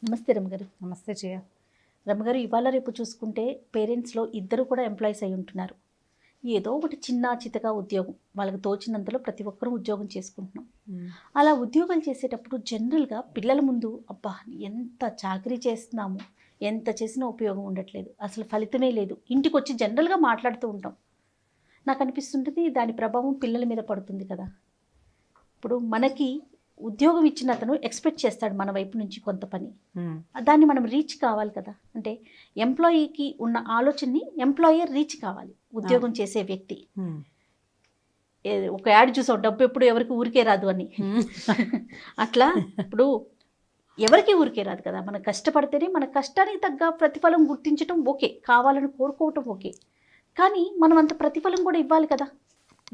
నమస్తే రమ్మగారు. నమస్తే జయ. రమ్మగారు, ఇవాళ రేపు చూసుకుంటే పేరెంట్స్లో ఇద్దరు కూడా ఎంప్లాయీస్ అయి ఉంటున్నారు. ఏదో ఒకటి చిన్న చితగా ఉద్యోగం వాళ్ళకి తోచినంతలో ప్రతి ఒక్కరూ ఉద్యోగం చేసుకుంటున్నాం. అలా ఉద్యోగాలు చేసేటప్పుడు జనరల్గా పిల్లల ముందు అబ్బా ఎంత చాకరీ చేస్తున్నాము, ఎంత చేసినా ఉపయోగం ఉండట్లేదు, అసలు ఫలితమే లేదు, ఇంటికి వచ్చి జనరల్గా మాట్లాడుతూ ఉంటాం. నాకు అనిపిస్తుంటుంది దాని ప్రభావం పిల్లల మీద పడుతుంది కదా. ఇప్పుడు మనకి ఉద్యోగం ఇచ్చిన అతను ఎక్స్పెక్ట్ చేస్తాడు మన వైపు నుంచి కొంత పని, దాన్ని మనం రీచ్ కావాలి కదా. అంటే ఎంప్లాయీకి ఉన్న ఆలోచనని ఎంప్లాయర్ రీచ్ కావాలి, ఉద్యోగం చేసే వ్యక్తి. ఒక యాడ్ చూసాం, డబ్బు ఎప్పుడు ఎవరికి ఊరికే రాదు అని. అట్లా ఇప్పుడు ఎవరికి ఊరికే రాదు కదా. మనం కష్టపడితేనే మన కష్టానికి తగ్గ ప్రతిఫలం గుర్తించడం ఓకే, కావాలని కోరుకోవటం ఓకే, కానీ మనం అంత ప్రతిఫలం కూడా ఇవ్వాలి కదా.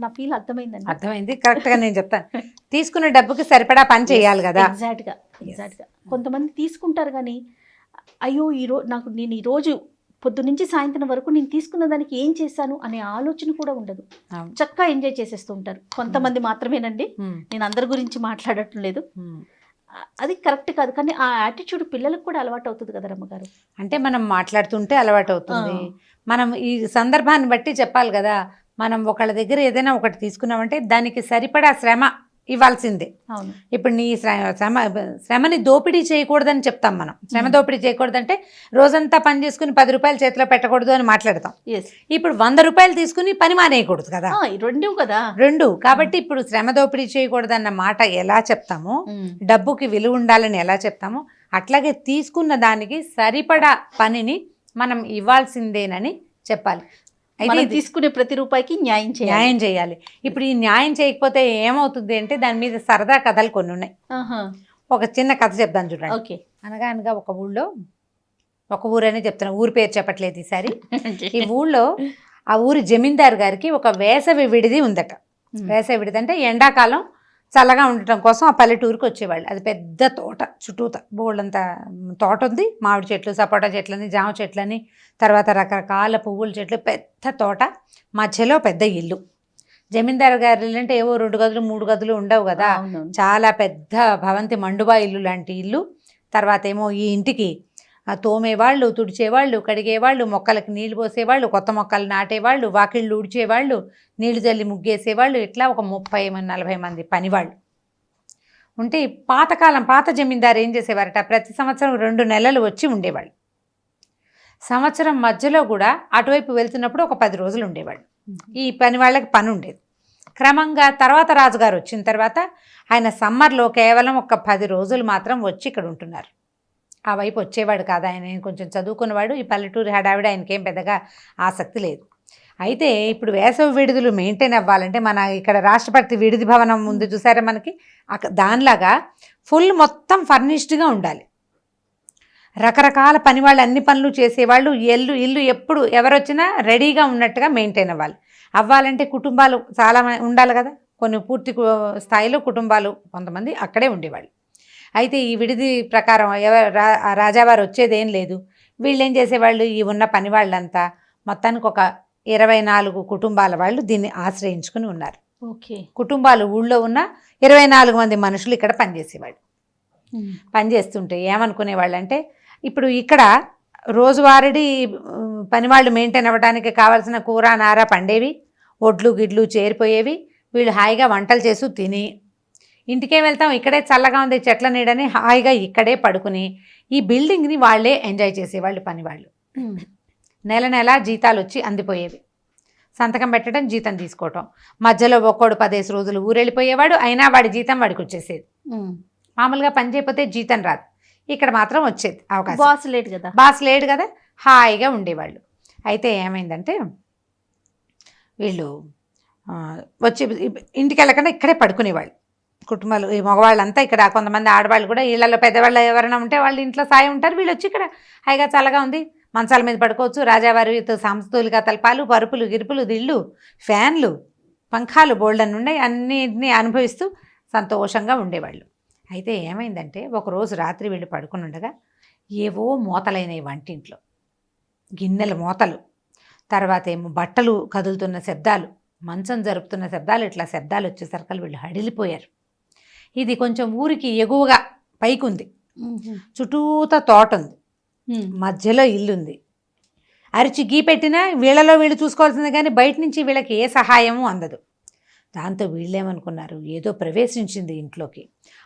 నా ఫీల్ అర్థమైందండి. అర్థమైంది, కరెక్ట్గా నేను చెప్తాను. తీసుకున్న డబ్బుకి సరిపడా పని చేయాలి కదా. ఎగ్జాక్ట్గా కొంతమంది తీసుకుంటారు కానీ అయ్యో నేను ఈరోజు పొద్దు నుంచి సాయంత్రం వరకు నేను తీసుకున్న దానికి ఏం చేశాను అనే ఆలోచన కూడా ఉండదు, చక్కగా ఎంజాయ్ చేసేస్తూ ఉంటారు. కొంతమంది మాత్రమేనండి, నేను అందరి గురించి మాట్లాడటం లేదు, అది కరెక్ట్ కాదు. కానీ ఆ యాటిట్యూడ్ పిల్లలకు కూడా అలవాటు అవుతుంది కదా రమ్మగారు. అంటే మనం మాట్లాడుతుంటే అలవాటు అవుతుంది. మనం ఈ సందర్భాన్ని బట్టి చెప్పాలి కదా. మనం ఒకళ్ళ దగ్గర ఏదైనా ఒకటి తీసుకున్నామంటే దానికి సరిపడా శ్రమ ఇవ్వాల్సిందే. ఇప్పుడు నీ శ్రమని దోపిడీ చేయకూడదని చెప్తాం మనం. శ్రమ దోపిడీ చేయకూడదంటే రోజంతా పని చేసుకుని 10 రూపాయలు చేతిలో పెట్టకూడదు అని మాట్లాడతాం. ఇప్పుడు 100 రూపాయలు తీసుకుని పని మానేయకూడదు కదా, రెండు. కాబట్టి ఇప్పుడు శ్రమ దోపిడీ చేయకూడదన్న మాట ఎలా చెప్తామో, డబ్బుకి విలువ ఉండాలని ఎలా చెప్తామో, అట్లాగే తీసుకున్న దానికి సరిపడా పనిని మనం ఇవ్వాల్సిందేనని చెప్పాలి. తీసుకునే ప్రతి రూపాయికి న్యాయం చేయాలి. ఇప్పుడు ఈ న్యాయం చేయకపోతే ఏమవుతుంది అంటే దాని మీద సరదా కథలు కొన్ని ఉన్నాయి. ఒక చిన్న కథ చెప్తాను చూడండి. అనగా ఒక ఊరనే చెప్తాను, ఊరి పేరు చెప్పట్లేదు ఈసారి. ఈ ఊళ్ళో ఆ ఊరి జమీందారు గారికి ఒక వేసవి విడిది ఉందట. వేసవి విడిది అంటే ఎండాకాలం చల్లగా ఉండటం కోసం ఆ పల్లెటూరుకి వచ్చేవాళ్ళు. అది పెద్ద తోట, చుట్టూత బోళ్ళంత తోట ఉంది. మామిడి చెట్లు, సపోటా చెట్లని, జామ చెట్లని, తర్వాత రకరకాల పువ్వుల చెట్లు, పెద్ద తోట, మధ్యలో పెద్ద ఇల్లు. జమీందారు గారి ఇల్లు అంటే ఏవో 2 గదులు 3 గదులు ఉండవు కదా, చాలా పెద్ద భవంతి, మండువా ఇల్లు లాంటి ఇల్లు. తర్వాత ఏమో ఈ ఇంటికి తోమేవాళ్ళు, తుడిచేవాళ్ళు, కడిగేవాళ్ళు, మొక్కలకి నీళ్లు పోసేవాళ్ళు, కొత్త మొక్కలు నాటేవాళ్ళు, వాకిళ్ళు ఊడ్చేవాళ్ళు, నీళ్లు జల్లి ముగ్గేసేవాళ్ళు, ఇట్లా ఒక 30-40 మంది పనివాళ్ళు ఉంటే, పాత జమీందారు ఏం చేసేవారట, ప్రతి సంవత్సరం 2 నెలలు వచ్చి ఉండేవాళ్ళు. సంవత్సరం మధ్యలో కూడా అటువైపు వెళ్తున్నప్పుడు ఒక 10 రోజులు ఉండేవాళ్ళు. ఈ పని వాళ్ళకి పని ఉండేది. క్రమంగా తర్వాత రాజుగారు వచ్చిన తర్వాత ఆయన సమ్మర్లో కేవలం ఒక 10 రోజులు మాత్రం వచ్చి ఇక్కడ ఉంటున్నారు. ఆ వైపు వచ్చేవాడు కాదు. ఆయన కొంచెం చదువుకున్నవాడు. ఈ పల్లెటూరు హడావిడ ఆయనకేం పెద్దగా ఆసక్తి లేదు. అయితే ఇప్పుడు వేసవి విడుదలు మెయింటైన్ అవ్వాలంటే మన ఇక్కడ రాష్ట్రపతి విడిది భవనం ముందు చూసారా మనకి, దానిలాగా ఫుల్ మొత్తం ఫర్నిష్డ్గా ఉండాలి. రకరకాల పని వాళ్ళు, అన్ని పనులు చేసేవాళ్ళు, ఇల్లు ఎప్పుడు ఎవరొచ్చినా రెడీగా ఉన్నట్టుగా మెయింటైన్ అవ్వాలంటే కుటుంబాలు చాలా ఉండాలి కదా. కొన్ని పూర్తి స్థాయిలో కుటుంబాలు కొంతమంది అక్కడే ఉండేవాళ్ళు. అయితే ఈ విడిది ప్రకారం రాజావారు వచ్చేదేం లేదు. వీళ్ళు ఏం చేసేవాళ్ళు, ఈ ఉన్న పని వాళ్ళంతా మొత్తానికి ఒక 24 కుటుంబాల వాళ్ళు దీన్ని ఆశ్రయించుకుని ఉన్నారు. కుటుంబాలు ఊళ్ళో ఉన్న 24 మంది మనుషులు ఇక్కడ పనిచేసేవాళ్ళు. పనిచేస్తుంటే ఏమనుకునేవాళ్ళు అంటే, ఇప్పుడు ఇక్కడ రోజువారీ పనివాళ్ళు మెయింటైన్ అవ్వడానికి కావాల్సిన కూర నార పండేవి, ఒడ్లు గిడ్లు చేరిపోయేవి. వీళ్ళు హాయిగా వంటలు చేసి తిని ఇంటికే వెళ్తాం, ఇక్కడే చల్లగా ఉంది చెట్ల నీడని హాయిగా ఇక్కడే పడుకుని ఈ బిల్డింగ్ని వాళ్ళే ఎంజాయ్ చేసేవాళ్ళు పనివాళ్ళు. నెల జీతాలు వచ్చి అందిపోయేవి. సంతకం పెట్టడం, జీతం తీసుకోవటం. మధ్యలో ఒక్కోడు 15 రోజులు ఊరెళ్ళిపోయేవాడు. అయినా వాడి జీతం వాడికి వచ్చేసేది. మామూలుగా పని చేయకపోతే జీతం రాదు, ఇక్కడ మాత్రం వచ్చేది అవకాశం. బాస్ లేడు కదా, హాయిగా ఉండేవాళ్ళు. అయితే ఏమైందంటే వీళ్ళు వచ్చి ఇంటికి వెళ్ళకుండా ఇక్కడే పడుకునేవాళ్ళు కుటుంబాలు. ఈ మగవాళ్ళంతా ఇక్కడ, కొంతమంది ఆడవాళ్ళు కూడా ఇళ్లలో పెద్దవాళ్ళు ఎవరైనా ఉంటే వాళ్ళు ఇంట్లో సాయం ఉంటారు. వీళ్ళు వచ్చి ఇక్కడ హాయిగా చల్లగా ఉంది, మంచాల మీద పడుకోవచ్చు. రాజావారితో సమతుల్యంగా తలపాలు, పరుపులు, గిరుపులు, దిళ్ళు, ఫ్యాన్లు, పంఖాలు బోల్డన్ ఉన్నాయి, అన్నింటినీ అనుభవిస్తూ సంతోషంగా ఉండేవాళ్ళు. అయితే ఏమైందంటే ఒకరోజు రాత్రి వీళ్ళు పడుకుని ఉండగా ఏవో మోతలైనవి వంటింట్లో, గిన్నెల మోతలు, తర్వాత ఏమో బట్టలు కదులుతున్న శబ్దాలు, మంచం జరుపుతున్న శబ్దాలు, ఇట్లా శబ్దాలు వచ్చేసరికి వీళ్ళు హడిలిపోయారు. ఇది కొంచెం ఊరికి ఎగువగా పైకి ఉంది, చుట్టూతా తోట ఉంది, మధ్యలో ఇల్లుంది. అరిచి గీ పెట్టినా వీళ్ళలో వీళ్ళు చూసుకోవాల్సింది, కానీ బయట నుంచి వీళ్ళకి ఏ సహాయము అందదు. దాంతో వీళ్ళేమనుకున్నారు, ఏదో ప్రవేశించింది ఇంట్లోకి.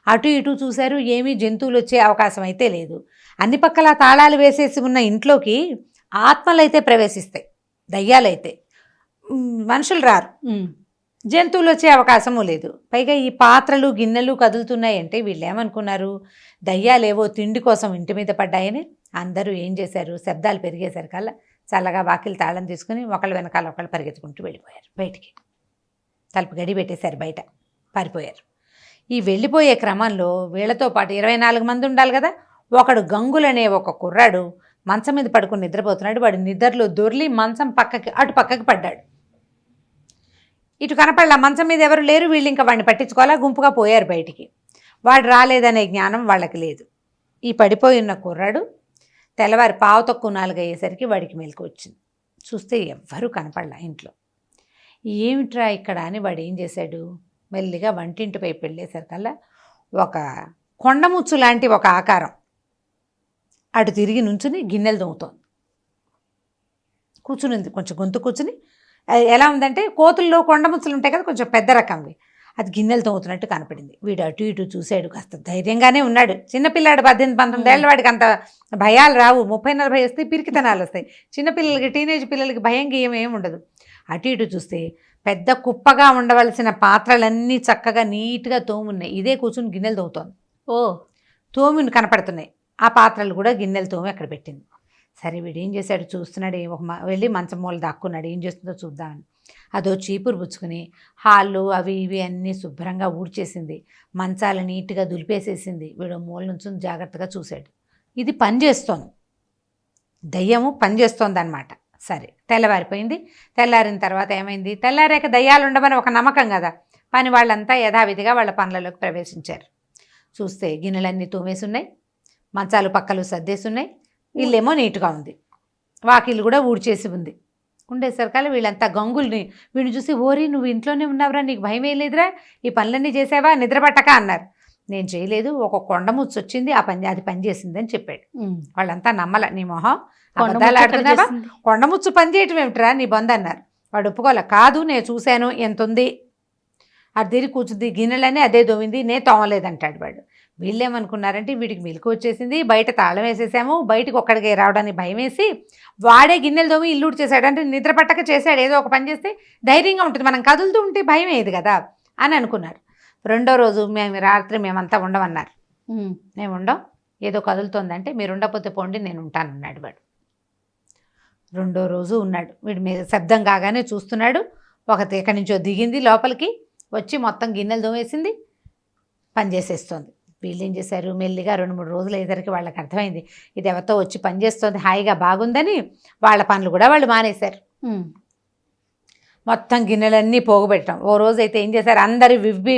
అటు ఇటు చూశారు, ఏమీ జంతువులు వచ్చే అవకాశం అయితే లేదు. అన్ని పక్కల తాళాలు వేసేసి ఉన్న ఇంట్లోకి ఆత్మలైతే ప్రవేశిస్తాయి, దయ్యాలైతే, మనుషులు రారు, జంతువులు వచ్చే అవకాశము లేదు. పైగా ఈ పాత్రలు గిన్నెలు కదులుతున్నాయంటే వీళ్ళు ఏమనుకున్నారు, దయ్యాలేవో తిండి కోసం ఇంటి మీద పడ్డాయని అందరూ ఏం చేశారు, శబ్దాలు పెరిగేసరికల్లా చల్లగా వాకిలి తాళం తీసుకుని ఒకళ్ళ వెనకాల ఒకళ్ళు పరిగెత్తుకుంటూ వెళ్ళిపోయారు బయటికి. తలుపు గడి పెట్టేశారు, బయట పారిపోయారు. ఈ వెళ్ళిపోయే క్రమంలో వీళ్ళతో పాటు 24 మంది ఉండాలి కదా, ఒకడు గంగులనే ఒక కుర్రాడు మంచం మీద పడుకుని నిద్రపోతున్నాడు. వాడు నిద్రలో దొర్లి మంచం అటు పక్కకి పడ్డాడు. ఇటు కనపడలా, మంచం మీద ఎవరు లేరు. వీళ్ళు ఇంకా వాడిని పట్టించుకోవాలా, గుంపుగా పోయారు బయటికి. వాడు రాలేదనే జ్ఞానం వాళ్ళకి లేదు. ఈ పడిపోయి ఉన్న కుర్రాడు తెల్లవారి 3:45 అయ్యేసరికి వాడికి మెలకు వచ్చింది. చూస్తే ఎవ్వరూ కనపడలా ఇంట్లో. ఏమిట్రా ఇక్కడ అని వాడు ఏం చేశాడు, మెల్లిగా వంటింటి వైపు వెళ్ళేసరికల్లా ఒక కొండముచ్చు లాంటి ఒక ఆకారం అటు తిరిగి నుంచుని గిన్నెలు తోముతోంది. కూర్చునింది, కొంచెం గొంతు కూర్చుని. ఎలా ఉందంటే కోతుల్లో కొండముచ్చులు ఉంటాయి కదా, కొంచెం పెద్ద రకంవి, అది గిన్నెలు తోముతున్నట్టు కనపడింది. వీడు అటు ఇటు చూశాడు, కాస్త ధైర్యంగానే ఉన్నాడు. చిన్నపిల్లాడు, 18-19 ఏళ్ళ వాడికి అంత భయాలు రావు. 30-40 వస్తాయి, పిరికితనాలు వస్తాయి. చిన్నపిల్లలకి, టీనేజ్ పిల్లలకి భయం గీయం ఏమి ఉండదు. అటు ఇటు చూస్తే పెద్ద కుప్పగా ఉండవలసిన పాత్రలన్నీ చక్కగా నీట్గా తోమున్నాయి. ఇదే కూర్చుని గిన్నెలు తోముతోంది. తోమిని కనపడుతున్నాయి. ఆ పాత్రలు కూడా గిన్నెలు తోమి అక్కడ పెట్టింది. సరే వీడు ఏం చేశాడు, చూస్తున్నాడు. వెళ్ళి మంచం మూల దాక్కున్నాడు, ఏం చేస్తుందో చూద్దామని. అదో చీపురు పుచ్చుకుని హాళ్ళు అవి ఇవి అన్నీ శుభ్రంగా ఊడ్చేసింది. మంచాలు నీట్గా దులిపేసేసింది. వీడు మూల నుంచి జాగ్రత్తగా చూశాడు. ఇది పనిచేస్తోంది, దయ్యము పనిచేస్తోంది అన్నమాట. సరే తెల్లవారిపోయింది. తెల్లారిన తర్వాత ఏమైంది, తెల్లారాక దయ్యాలు ఉండమని ఒక నమ్మకం కదా. పని వాళ్ళంతా యథావిధిగా వాళ్ళ పనులలోకి ప్రవేశించారు. చూస్తే గిన్నెలన్నీ తోమేసి ఉన్నాయి, మంచాలు పక్కలు సర్దేసి ఉన్నాయి, ఇల్లేమో నీట్గా ఉంది, వాకిళ్ళు కూడా ఊడ్చేసి ఉంది. ఉండేసరికల్లా వీళ్ళంతా గంగుల్ని వీడిని చూసి, ఓరి నువ్వు ఇంట్లోనే ఉన్నావురా, నీకు భయం వేయలేదురా, ఈ పనులన్నీ చేసావా, నిద్రపట్టక అన్నారు. నేను చేయలేదు, ఒక కొండముచ్చు వచ్చింది, అది పనిచేసిందని చెప్పాడు. వాళ్ళంతా నమ్మల, నీ మొహం అబద్ధాలు ఆడుతున్నావా, కొండముచ్చు పని చేయటం ఏమిట్రా నీ బంద్ అన్నారు. వాడు ఒప్పుకోలే, కాదు నేను చూశాను, ఎంత ఉంది, అది తిరిగి కూర్చుంది, గిన్నెలన్నీ అదే దోమింది, నేను తోమలేదంటాడు వాడు. వీళ్ళేమనుకున్నారంటే వీడికి మెలకు వచ్చేసింది, బయట తాళం వేసేసాము, బయటకు ఒక్కడికి రావడానికి భయం వేసి వాడే గిన్నెలు దోమి ఇల్లు చేశాడు. అంటే నిద్ర పట్టక చేశాడు, ఏదో ఒక పని చేస్తే ధైర్యంగా ఉంటుంది, మనం కదులుతూ ఉంటే భయం ఏది కదా అని అనుకున్నారు. రెండో రోజు రాత్రి మేమంతా ఉండమన్నారు. మేము ఉండం, ఏదో కదులుతోందంటే మీరు ఉండకపోతే పోండి, నేను ఉంటానన్నాడు వాడు. రెండో రోజు ఉన్నాడు. వీడి మీద శబ్దం కాగానే చూస్తున్నాడు. ఒకటి ఎక్కడి నుంచో దిగింది, లోపలికి వచ్చి మొత్తం గిన్నెలు దోమేసింది, పని చేసేస్తోంది. వీళ్ళు ఏం చేశారు, మెల్లిగా 2-3 రోజులు అయ్యేసరికి వాళ్ళకి అర్థమైంది ఇది ఎవరితో వచ్చి పనిచేస్తుంది, హాయిగా బాగుందని వాళ్ళ పనులు కూడా వాళ్ళు మానేశారు. మొత్తం గిన్నెలన్నీ పోగుపెట్టడం. ఓ రోజు అయితే ఏం చేశారు, అందరు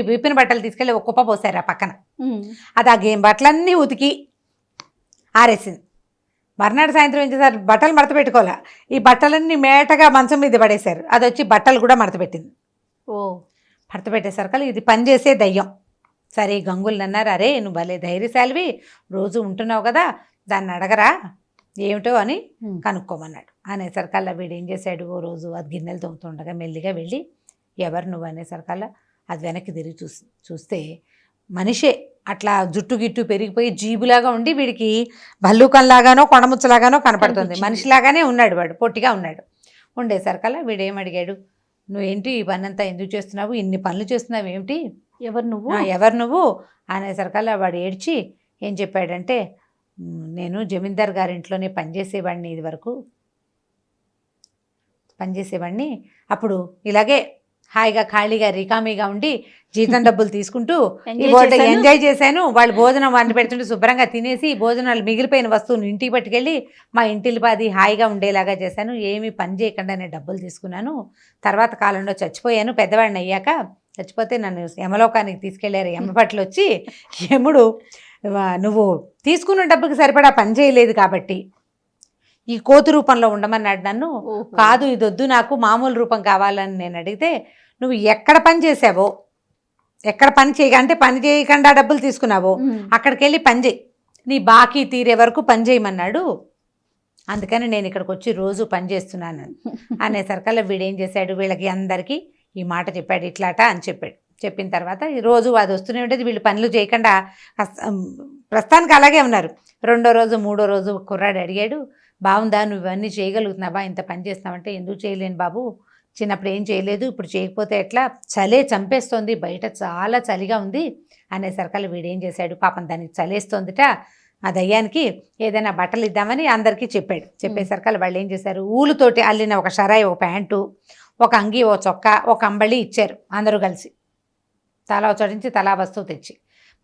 విప్పిన బట్టలు తీసుకెళ్ళి ఒక కుప్ప పోసారు ఆ పక్కన. అది ఆ బట్టలన్నీ ఉతికి ఆరేసింది. మర్నాడు సాయంత్రం ఏం చేశారు, బట్టలు మడత పెట్టుకోలే, ఈ బట్టలన్నీ మేటగా మంచం మీద పడేశారు. అది వచ్చి బట్టలు కూడా మడత పెట్టింది. మడత పెట్టేసరికి ఇది పనిచేసే దయ్యం. సరే గంగుల్ని అన్నారు, అరే నువ్వు భలే ధైర్యశాలివి, రోజు ఉంటున్నావు కదా, దాన్ని అడగరా ఏమిటో అని కనుక్కోమన్నాడు. అనేసరికల్లా వీడు ఏం చేశాడు, ఓ రోజు అది గిన్నెలు తోముతుండగా మెల్లిగా వెళ్ళి ఎవరు నువ్వు అనేసరికల్లా అది వెనక్కి తిరిగి చూస్తే మనిషే, అట్లా జుట్టు గిట్టు పెరిగిపోయి జీబులాగా ఉండి వీడికి భల్లూకంలాగానో కొండముచ్చలాగానో కనపడుతుంది. మనిషిలాగానే ఉన్నాడు వాడు, పొట్టిగా ఉన్నాడు. ఉండేసరికల్లా వీడేమడిగాడు, నువ్వేంటి ఈ పని అంతా ఎందుకు చేస్తున్నావు, ఇన్ని పనులు చేస్తున్నావు ఏమిటి, ఎవరు నువ్వు అనేసరికల్లా వాడు ఏడ్చి ఏం చెప్పాడంటే, నేను జమీందార్ గారింట్లోనే పనిచేసేవాడిని, ఇది వరకు పనిచేసేవాడిని, అప్పుడు ఇలాగే హాయిగా ఖాళీగా రికామీగా ఉండి జీతం డబ్బులు తీసుకుంటూ ఎంజాయ్ చేశాను. వాళ్ళు భోజనం వండి పెడుతుంటే శుభ్రంగా తినేసి భోజనాలు మిగిలిపోయిన వస్తువులు ఇంటికి పట్టుకెళ్ళి మా ఇంటిల్లిపాది హాయిగా ఉండేలాగా చేశాను, ఏమీ పని చేయకుండా నేను డబ్బులు తీసుకున్నాను. తర్వాత కాలంలో చచ్చిపోయాను, పెద్దవాడిని అయ్యాక చచ్చిపోతే నన్ను యమలోకానికి తీసుకెళ్లారు యమపట్లు వచ్చి, యముడు నువ్వు తీసుకున్న డబ్బుకి సరిపడా పని చేయలేదు కాబట్టి ఈ కోతు రూపంలో ఉండమన్నాడు నన్ను. కాదు ఇది వద్దు, నాకు మామూలు రూపం కావాలని నేను అడిగితే, నువ్వు ఎక్కడ పని చేసావో, ఎక్కడ పని అంటే పని చేయకుండా డబ్బులు తీసుకున్నావో అక్కడికి వెళ్ళి పని చేయి, నీ బాకీ తీరే వరకు పని చేయమన్నాడు, అందుకని నేను ఇక్కడికి వచ్చి రోజు పని చేస్తున్నాను అనేసరికల్లా వీడేం చేశాడు, వీళ్ళకి అందరికీ ఈ మాట చెప్పాడు, ఇట్లాట అని చెప్పాడు. చెప్పిన తర్వాత ఈ రోజు అది వస్తూనే ఉండేది, వీళ్ళు పనులు చేయకుండా ప్రస్తుతానికి అలాగే ఉన్నారు. రెండో రోజు మూడో రోజు కుర్రాడు అడిగాడు, బాగుందా, నువ్వు ఇవన్నీ చేయగలుగుతున్నావా, ఇంత పని చేస్తున్నావంటే, ఎందుకు చేయలేను బాబు, చిన్నప్పుడు ఏం చేయలేదు, ఇప్పుడు చేయకపోతే ఎట్లా, చలే చంపేస్తోంది, బయట చాలా చలిగా ఉంది అనేసరికల్లా వీడేం చేశాడు, పాపం దానికి చలేస్తోందిట, ఆ దయ్యానికి ఏదైనా బట్టలు ఇద్దామని అందరికీ చెప్పాడు. చెప్పేసరికల్లా వాళ్ళు ఏం చేశారు, ఊలుతోటి అల్లిన ఒక షరాయి, ఒక ప్యాంటు, ఒక అంగి, ఒక చొక్కా, ఒక అంబళి ఇచ్చారు అందరూ కలిసి, తలా చోటించి తలా వస్తువు తెచ్చి.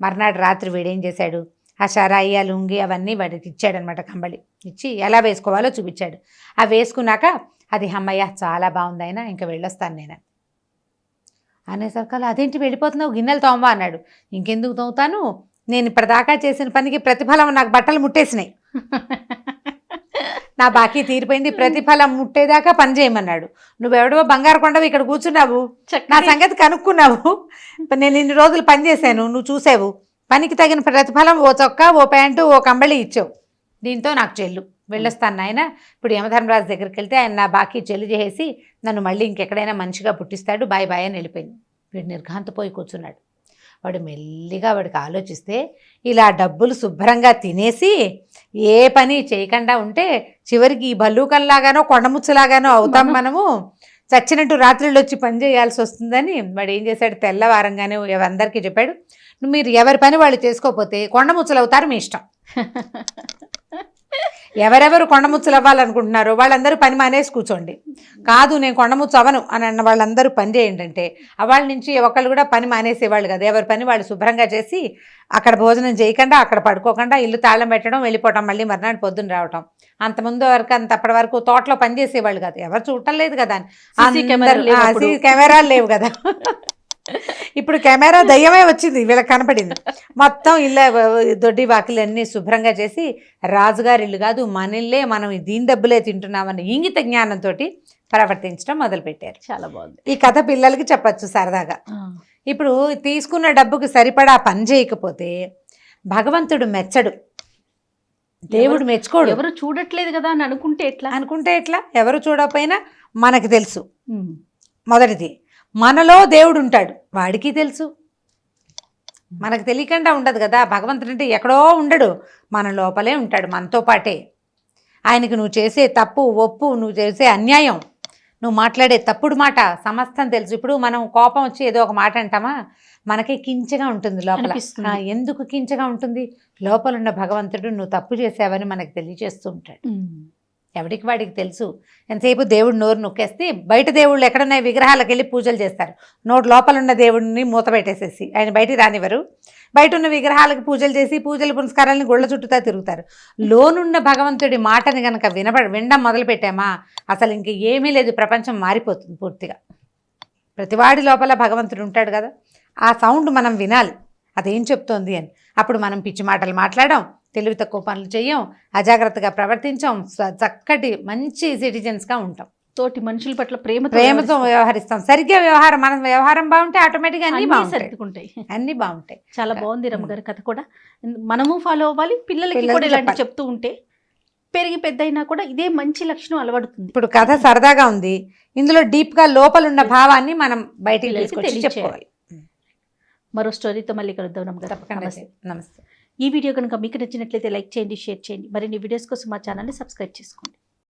మర్నాడు రాత్రి వీడేం చేశాడు, ఆ షరాయి, ఆ లుంగి అవన్నీ వాడికి ఇచ్చాడనమాట, కంబళి ఇచ్చి ఎలా వేసుకోవాలో చూపించాడు. అవి వేసుకున్నాక అది అమ్మయ్య చాలా బాగుంది అయినా ఇంకా వెళ్ళొస్తాను నేను అనేసరికల్లా, అదేంటి వెళ్ళిపోతున్నావు, గిన్నెలు తోమవా అన్నాడు. ఇంకెందుకు తోముతాను, నేను ఇప్పటిదాకా చేసిన పనికి ప్రతిఫలం నాకు బట్టలు ముట్టేసినాయి, నా బాకీ తీరిపోయింది, ప్రతిఫలం ముట్టేదాకా పని చేయమన్నాడు. నువ్వెవడో బంగారు కొండవి ఇక్కడ కూర్చున్నావు, నా సంగతి కనుక్కున్నావు, నేను ఇన్ని రోజులు పని చేశాను, నువ్వు చూసావు, పనికి తగిన ప్రతిఫలం ఓ చొక్కా, ఓ ప్యాంటు, ఓ కంబళి ఇచ్చావు, దీంతో నాకు చెల్లు, వెళ్ళొస్తాను నాయన. ఇప్పుడు యమధర్మరాజు దగ్గరికి వెళ్తే ఆయన నా బాకీ చెల్లు చేసి నన్ను మళ్ళీ ఇంకెక్కడైనా మంచిగా పుట్టిస్తాడు, బాయ్ బాయ్ అని వెళ్ళిపోయింది. వీడు నిర్ఘాంతపోయి కూర్చున్నాడు. వాడు మెల్లిగా వాడికి ఆలోచిస్తే, ఇలా డబ్బులు శుభ్రంగా తినేసి ఏ పని చేయకుండా ఉంటే చివరికి ఈ భల్లూకల్లాగానో కొండముచ్చలాగానో అవుతాం మనము, చచ్చినట్టు రాత్రిళ్ళు వచ్చి పని చేయాల్సి వస్తుందని వాడు ఏం చేశాడు, తెల్లవారంగానే అందరికీ చెప్పాడు, మీరు ఎవరి పని వాళ్ళు చేసుకోకపోతే కొండముచ్చలు అవుతారు, మీ ఇష్టం. ఎవరెవరు కొండముచ్చలు అవ్వాలనుకుంటున్నారో వాళ్ళందరూ పని మానేసి కూర్చోండి, కాదు నేను కొండముచ్చు అవను అని అన్న వాళ్ళందరూ పని చేయండి అంటే, వాళ్ళ నుంచి ఒకళ్ళు కూడా పని మానేసేవాళ్ళు కదా, ఎవరి పని వాళ్ళు శుభ్రంగా చేసి అక్కడ భోజనం చేయకుండా, అక్కడ పడుకోకుండా, ఇల్లు తాళం పెట్టడం, వెళ్ళిపోవటం, మళ్ళీ మర్నాడు పొద్దున్న రావటం. అంతకుముందు వరకు అప్పటి వరకు తోటలో పని చేసేవాళ్ళు కదా, ఎవరు చూడటం లేదు కదా, కెమెరాలు లేవు కదా. ఇప్పుడు కెమెరా దయ్యమే వచ్చింది, వీళ్ళకి కనపడింది. మొత్తం ఇల్లు దొడ్డి వాకిలు అన్నీ శుభ్రంగా చేసి, రాజుగారి ఇల్లు కాదు మన ఇల్లే, మనం దీని డబ్బులే తింటున్నామని ఇంగిత జ్ఞానంతో ప్రవర్తించడం మొదలుపెట్టారు. చాలా బాగుంది. ఈ కథ పిల్లలకి చెప్పచ్చు సరదాగా. ఇప్పుడు తీసుకున్న డబ్బుకి సరిపడా పని చేయకపోతే భగవంతుడు మెచ్చడు, దేవుడు మెచ్చుకోడు. ఎవరు చూడట్లేదు కదా అని అనుకుంటే ఎట్లా, ఎవరు చూడకపోయినా మనకు తెలుసు. మొదటిది, మనలో దేవుడు ఉంటాడు, వాడికి తెలుసు, మనకు తెలియకుండా ఉండదు కదా. భగవంతుడు అంటే ఎక్కడో ఉండడు, మన లోపలే ఉంటాడు, మనతో పాటే. ఆయనకు నువ్వు చేసే తప్పు ఒప్పు, నువ్వు చేసే అన్యాయం, నువ్వు మాట్లాడే తప్పుడు మాట సమస్తం తెలుసు. ఇప్పుడు మనం కోపం వచ్చి ఏదో ఒక మాట అంటామా, మనకే కించగా ఉంటుంది లోపల. ఎందుకు కించగా ఉంటుంది, లోపల ఉన్న భగవంతుడు నువ్వు తప్పు చేసావని మనకు తెలియజేస్తూ ఉంటాడు. ఎవడికి వాడికి తెలుసు. ఎంతసేపు దేవుడు నోరు నొక్కేస్తే, బయట దేవుళ్ళు ఎక్కడున్నాయి విగ్రహాలకు వెళ్ళి పూజలు చేస్తారు, నోటు లోపల ఉన్న దేవుడిని మూత పెట్టేసేసి ఆయన బయటికి రానివ్వరు, బయట ఉన్న విగ్రహాలకు పూజలు చేసి పూజలు పునస్కారాలను గుళ్ళ చుట్టూతా తిరుగుతారు. లోనున్న భగవంతుడి మాటని కనుక వినడం మొదలుపెట్టామా అసలు ఇంక ఏమీ లేదు, ప్రపంచం మారిపోతుంది పూర్తిగా. ప్రతివాడి లోపల భగవంతుడు ఉంటాడు కదా, ఆ సౌండ్ మనం వినాలి, అదేం చెప్తోంది అని. అప్పుడు మనం పిచ్చి మాటలు మాట్లాడడం, తెలివి తక్కువ పనులు చెయ్యం, అజాగ్రత్తగా ప్రవర్తించాం, చక్కటి మంచి సిటిజన్స్గా ఉంటాం, తోటి మనుషుల పట్ల ప్రేమతో వ్యవహరిస్తాం. సరిగ్గా మన వ్యవహారం బాగుంటే ఆటోమేటిక్గా అన్ని బాగుంటాయి. చాలా బాగుంది రమ్మగారి కథ కూడా. మనము ఫాలో అవ్వాలి, పిల్లలకి కూడా ఇలాంటి చెప్తూ ఉంటే పెరిగి పెద్ద అయినా కూడా ఇదే మంచి లక్షణం అలవడుతుంది. ఇప్పుడు కథ సరదాగా ఉంది, ఇందులో డీప్గా లోపలున్న భావాన్ని మనం బయటికి తీసుకొచ్చి చెప్పుకోవాలి. మరో స్టోరీతో మళ్ళీ కలుద్దాం రమ్మగారు. నమస్తే. ఈ వీడియో కనుక మీకు నచ్చినట్లయితే లైక్ చేయండి, షేర్ చేయండి. మరిన్ని వీడియోస్ కోసం మా ఛానల్ని సబ్స్క్రైబ్ చేసుకోండి.